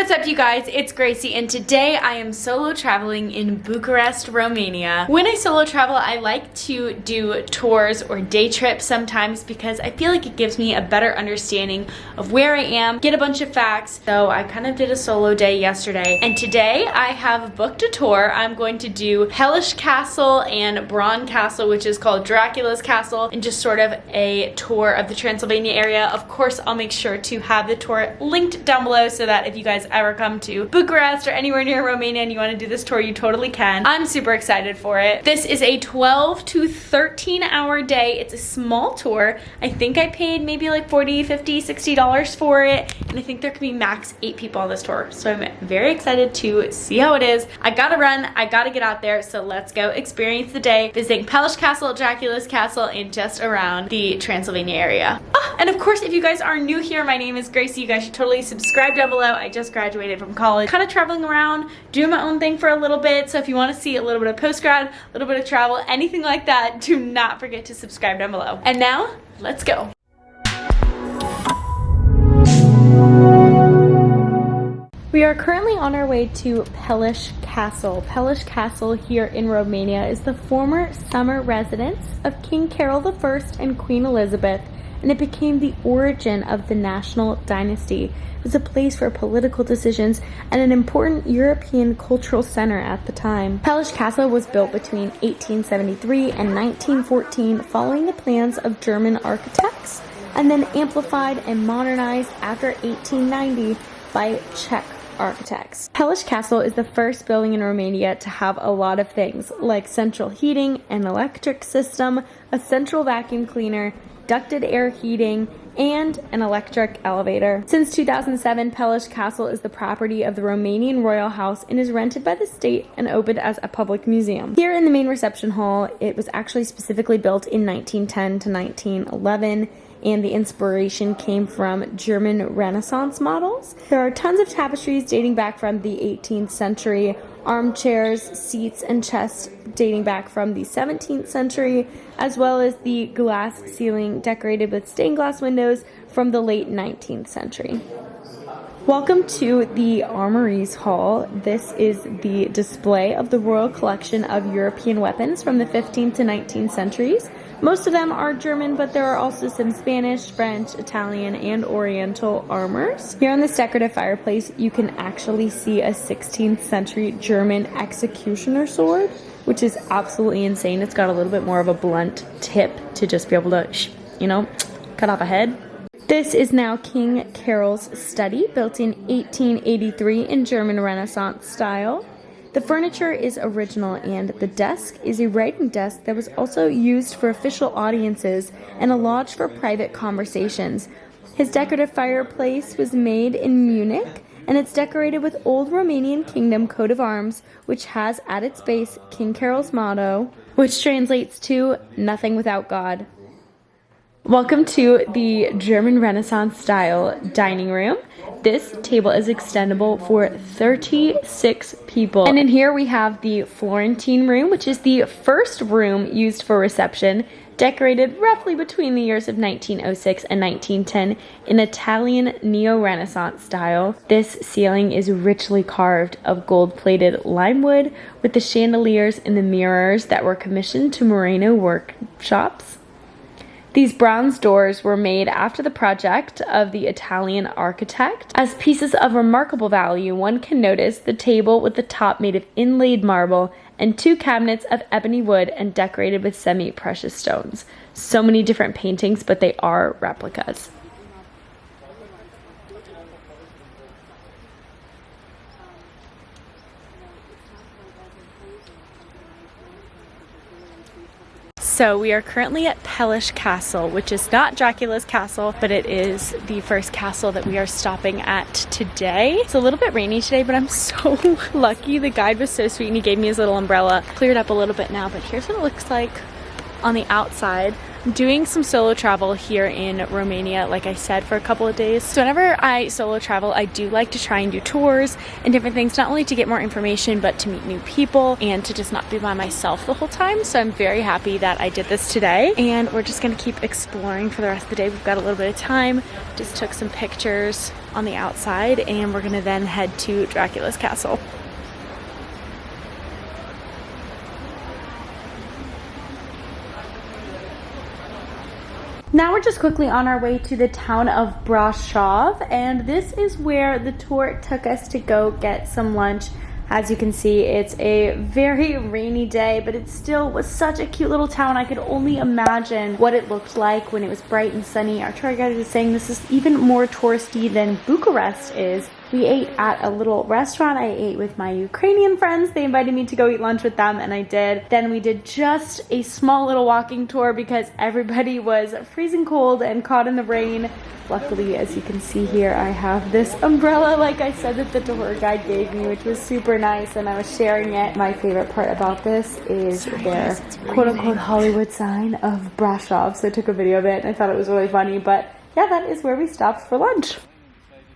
What's up, you guys? It's Gracie, and today I am solo traveling in Bucharest, Romania. When I solo travel, I like to do tours or day trips sometimes because I feel like it gives me a better understanding of where I am, get a bunch of facts. So I kind of did a solo day yesterday, and today I have booked a tour. I'm going to do Pelliss Castle and Bran Castle, which is called Dracula's Castle, and just sort of a tour of the Transylvania area. Of course, I'll make sure to have the tour linked down below so that if you guys ever come to Bucharest or anywhere near Romania and you want to do this tour, you totally can. I'm super excited for it. This is a 12 to 13 hour day. It's a small tour. I think I paid maybe like $40, $50, $60 for it, and I think there could be max 8 people on this tour. So I'm very excited to see how it is. I gotta run, I gotta get out there, so let's go experience the day visiting Peles Castle, Dracula's Castle, and just around the Transylvania area. Oh, and of course, if you guys are new here, my name is Gracie. You guys should totally subscribe down below. I just graduated from college, kind of traveling around, doing my own thing for a little bit. So if you want to see a little bit of post-grad, a little bit of travel, anything like that, do not forget to subscribe down below. And now, let's go. We are currently on our way to Peles Castle. Peles Castle here in Romania is the former summer residence of King Carol I and Queen Elizabeth, and it became the origin of the national dynasty. It was a place for political decisions and an important European cultural center at the time. Peles Castle was built between 1873 and 1914 following the plans of German architects, and then amplified and modernized after 1890 by Czech architects. Peles Castle is the first building in Romania to have a lot of things like central heating, an electric system, a central vacuum cleaner, ducted air heating, and an electric elevator. Since 2007, Peles Castle is the property of the Romanian Royal House and is rented by the state and opened as a public museum. Here in the main reception hall, it was actually specifically built in 1910 to 1911, and the inspiration came from German Renaissance models. There are tons of tapestries dating back from the 18th century, armchairs, seats, and chests dating back from the 17th century, as well as the glass ceiling decorated with stained glass windows from the late 19th century. Welcome to the Armories Hall. This is the display of the royal collection of European weapons from the 15th to 19th centuries. Most of them are German, but there are also some Spanish, French, Italian, and Oriental armors. Here on this decorative fireplace, you can actually see a 16th century German executioner sword, which is absolutely insane. It's got a little bit more of a blunt tip to just be able to, you know, cut off a head. This is now King Carol's study, built in 1883 in German Renaissance style. The furniture is original, and the desk is a writing desk that was also used for official audiences and a lodge for private conversations. His decorative fireplace was made in Munich, and it's decorated with old Romanian kingdom coat of arms, which has at its base King Carol's motto, which translates to "Nothing without God." Welcome to the German Renaissance style dining room. This table is extendable for 36 people. And in here we have the Florentine Room, which is the first room used for reception, decorated roughly between the years of 1906 and 1910 in Italian neo-Renaissance style. This ceiling is richly carved of gold-plated lime wood with the chandeliers and the mirrors that were commissioned to Moreno workshops. These bronze doors were made after the project of the Italian architect. As pieces of remarkable value, one can notice the table with the top made of inlaid marble and 2 cabinets of ebony wood and decorated with semi-precious stones. So many different paintings, but they are replicas. So we are currently at Peles Castle, which is not Dracula's castle, but it is the first castle that we are stopping at today. It's a little bit rainy today, but I'm so lucky. The guide was so sweet and he gave me his little umbrella. Cleared up a little bit now, but here's what it looks like on the outside. I'm doing some solo travel here in Romania, like I said, for a couple of days. So whenever I solo travel, I do like to try and do tours and different things, not only to get more information, but to meet new people and to just not be by myself the whole time. So I'm very happy that I did this today, and we're just gonna keep exploring for the rest of the day. We've got a little bit of time. Just took some pictures on the outside, and we're gonna then head to Dracula's castle. Now we're just quickly on our way to the town of Brasov, and this is where the tour took us to go get some lunch. As you can see, it's a very rainy day, but it still was such a cute little town. I could only imagine what it looked like when it was bright and sunny. Our tour guide was saying this is even more touristy than Bucharest is. We ate at a little restaurant. I ate with my Ukrainian friends. They invited me to go eat lunch with them, and I did. Then we did just a small little walking tour because everybody was freezing cold and caught in the rain. Luckily, as you can see here, I have this umbrella, like I said, that the tour guide gave me, which was super nice, and I was sharing it. My favorite part about this is their quote-unquote Hollywood sign of Brasov. So I took a video of it, and I thought it was really funny. But yeah, that is where we stopped for lunch.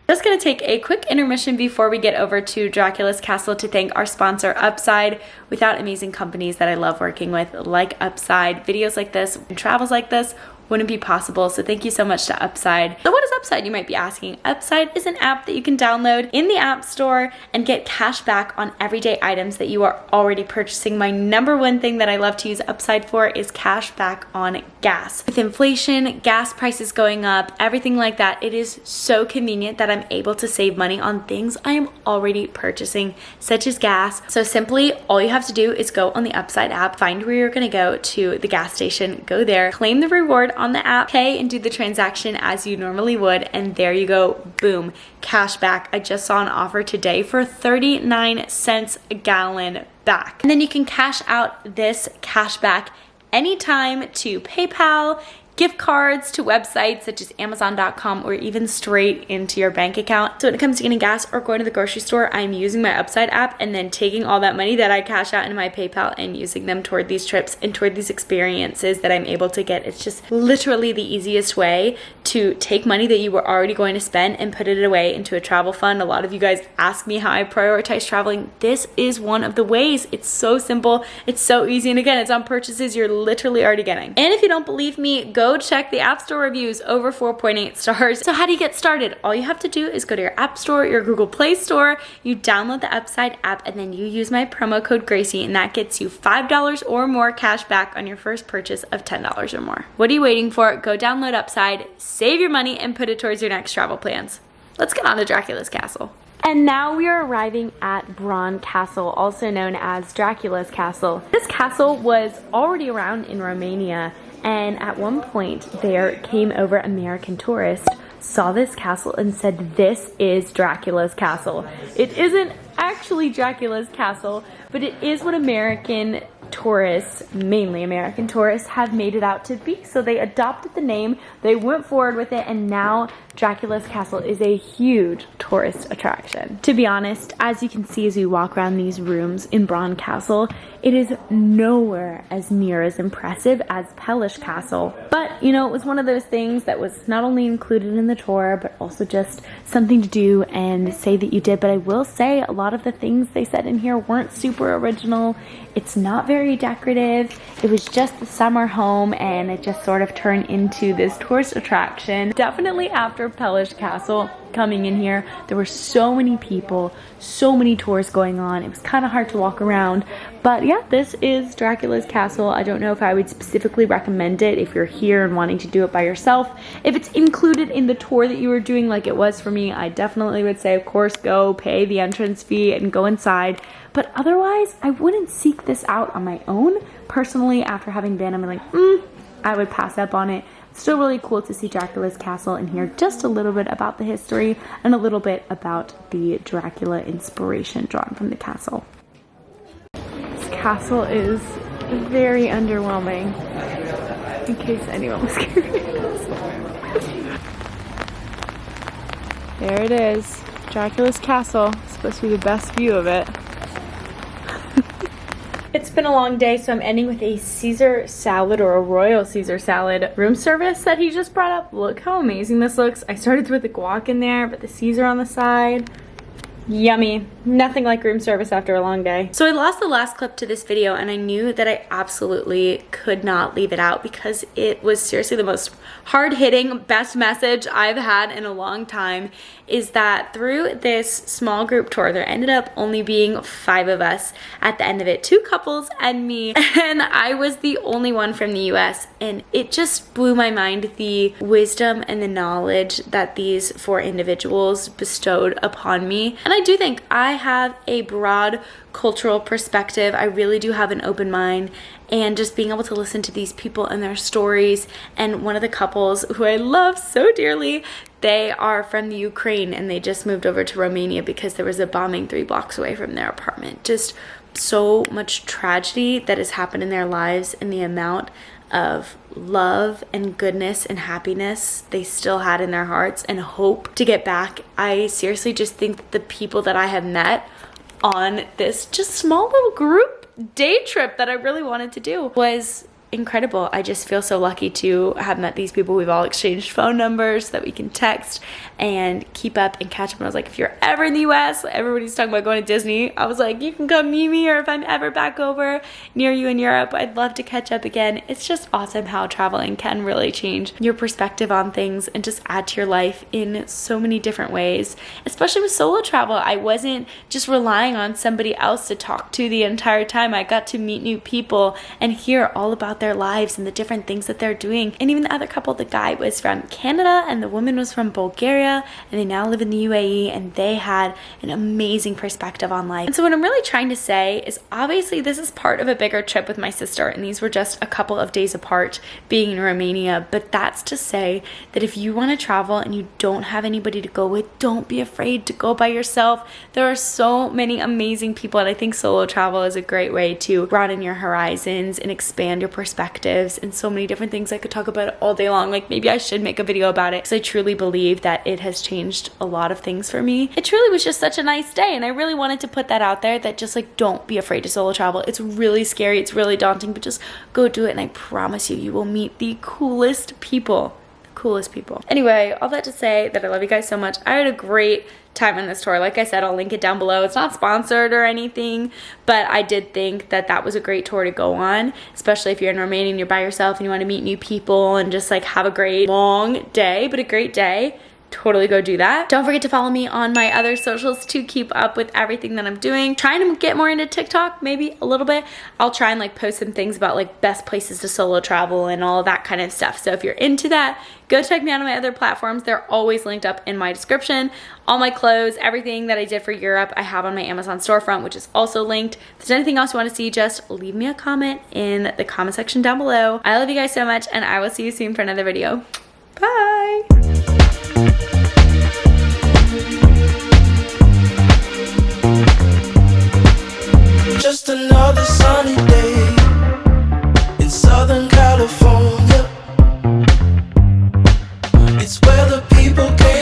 Just gonna take a quick intermission before we get over to Dracula's Castle to thank our sponsor, Upside. Without amazing companies that I love working with, like Upside, videos like this and travels like this wouldn't be possible. So thank you so much to Upside. So what is Upside, you might be asking? Upside is an app that you can download in the App Store and get cash back on everyday items that you are already purchasing. My number one thing that I love to use Upside for is cash back on gas. With inflation, gas prices going up, everything like that, it is so convenient that I'm able to save money on things I am already purchasing, such as gas. So simply, all you have to do is go on the Upside app, find where you're gonna go to the gas station, go there, claim the reward on the app, pay and do the transaction as you normally would, and there you go, boom, cash back. I just saw an offer today for 39 cents a gallon back. And then you can cash out this cash back anytime to PayPal, gift cards to websites such as Amazon.com, or even straight into your bank account. So when it comes to getting gas or going to the grocery store, I'm using my Upside app and then taking all that money that I cash out into my PayPal and using them toward these trips and toward these experiences that I'm able to get. It's just literally the easiest way to take money that you were already going to spend and put it away into a travel fund. A lot of you guys ask me how I prioritize traveling. This is one of the ways. It's so simple. It's so easy. And again, it's on purchases you're literally already getting. And if you don't believe me, go check the App Store reviews, over 4.8 stars. So how do you get started? All you have to do is go to your App Store, your Google Play Store, you download the Upside app, and then you use my promo code Gracie, and that gets you $5 or more cash back on your first purchase of $10 or more. What are you waiting for? Go download Upside, save your money, and put it towards your next travel plans. Let's get on to Dracula's Castle. And now we are arriving at Bran Castle, also known as Dracula's Castle. This castle was already around in Romania, and at one point there came over American tourists, saw this castle and said, "This is Dracula's Castle." It isn't actually Dracula's Castle, but it is what American tourists, mainly American tourists, have made it out to be. So they adopted the name, they went forward with it, and now Dracula's Castle is a huge tourist attraction. To be honest, as you can see as we walk around these rooms in Bran Castle, it is nowhere as near as impressive as Pelliss Castle. But, you know, it was one of those things that was not only included in the tour, but also just something to do and say that you did. But I will say a lot of the things they said in here weren't super original. It's not very decorative. It was just the summer home, and it just sort of turned into this tourist attraction. Definitely after Pelliss Castle, coming in here, there were so many people, so many tours going on. It was kind of hard to walk around. But yeah, this is Dracula's Castle. I don't know if I would specifically recommend it if you're here and wanting to do it by yourself. If it's included in the tour that you were doing like it was for me, I definitely would say, of course, go pay the entrance fee and go inside. But otherwise, I wouldn't seek this out on my own. Personally, after having been, I'm like, I would pass up on it. It's still really cool to see Dracula's Castle and hear just a little bit about the history and a little bit about the Dracula inspiration drawn from the castle. This castle is very underwhelming, in case anyone was curious. There it is, Dracula's Castle. It's supposed to be the best view of it. It's been a long day, so I'm ending with a Caesar salad, or a royal Caesar salad room service that he just brought up. Look how amazing this looks. I started with the guac in there, but the Caesar on the side. Yummy. Nothing like room service after a long day. So I lost the last clip to this video, and I knew that I absolutely could not leave it out because it was seriously the most hard-hitting, best message I've had in a long time, is that through this small group tour, there ended up only being 5 of us at the end of it, 2 couples and me, and I was the only one from the US, and it just blew my mind, the wisdom and the knowledge that these 4 individuals bestowed upon me. And I do think I have a broad cultural perspective. I really do have an open mind, and just being able to listen to these people and their stories. And one of the couples who I love so dearly, they are from the Ukraine, and they just moved over to Romania because there was a bombing 3 blocks away from their apartment. Just so much tragedy that has happened in their lives, and the amount of love and goodness and happiness they still had in their hearts and hope to get back. I seriously just think that the people that I have met on this just small little group day trip that I really wanted to do was incredible. I just feel so lucky to have met these people. We've all exchanged phone numbers that we can text and keep up and catch up. And I was like, if you're ever in the US, everybody's talking about going to Disney. I was like, you can come meet me, or if I'm ever back over near you in Europe, I'd love to catch up again. It's just awesome how traveling can really change your perspective on things and just add to your life in so many different ways. Especially with solo travel, I wasn't just relying on somebody else to talk to the entire time. I got to meet new people and hear all about their lives and the different things that they're doing. And even the other couple, the guy was from Canada and the woman was from Bulgaria, and they now live in the UAE, and they had an amazing perspective on life. And so what I'm really trying to say is, obviously this is part of a bigger trip with my sister, and these were just a couple of days apart being in Romania, but that's to say that if you want to travel and you don't have anybody to go with, don't be afraid to go by yourself. There are so many amazing people, and I think solo travel is a great way to broaden your horizons and expand your perspectives and so many different things. I could talk about it all day long. Like, maybe I should make a video about it, because I truly believe that it has changed a lot of things for me. It truly was just such a nice day, and I really wanted to put that out there, that just like, don't be afraid to solo travel. It's really scary, it's really daunting, but just go do it, and I promise you, you will meet the coolest people. Coolest people. Anyway, all that to say that I love you guys so much. I had a great time on this tour. Like I said, I'll link it down below. It's not sponsored or anything, but I did think that that was a great tour to go on, especially if you're in Romania and you're by yourself and you want to meet new people and just like have a great long day, but a great day. Totally go do that. Don't forget to follow me on my other socials to keep up with everything that I'm doing. Trying to get more into TikTok, maybe a little bit. I'll try and like post some things about like best places to solo travel and all of that kind of stuff. So if you're into that, go check me out on my other platforms. They're always linked up in my description. All my clothes, everything that I did for Europe, I have on my Amazon storefront, which is also linked. If there's anything else you want to see, just leave me a comment in the comment section down below. I love you guys so much, and I will see you soon for another video. Bye. Just another sunny day in Southern California. It's where the people came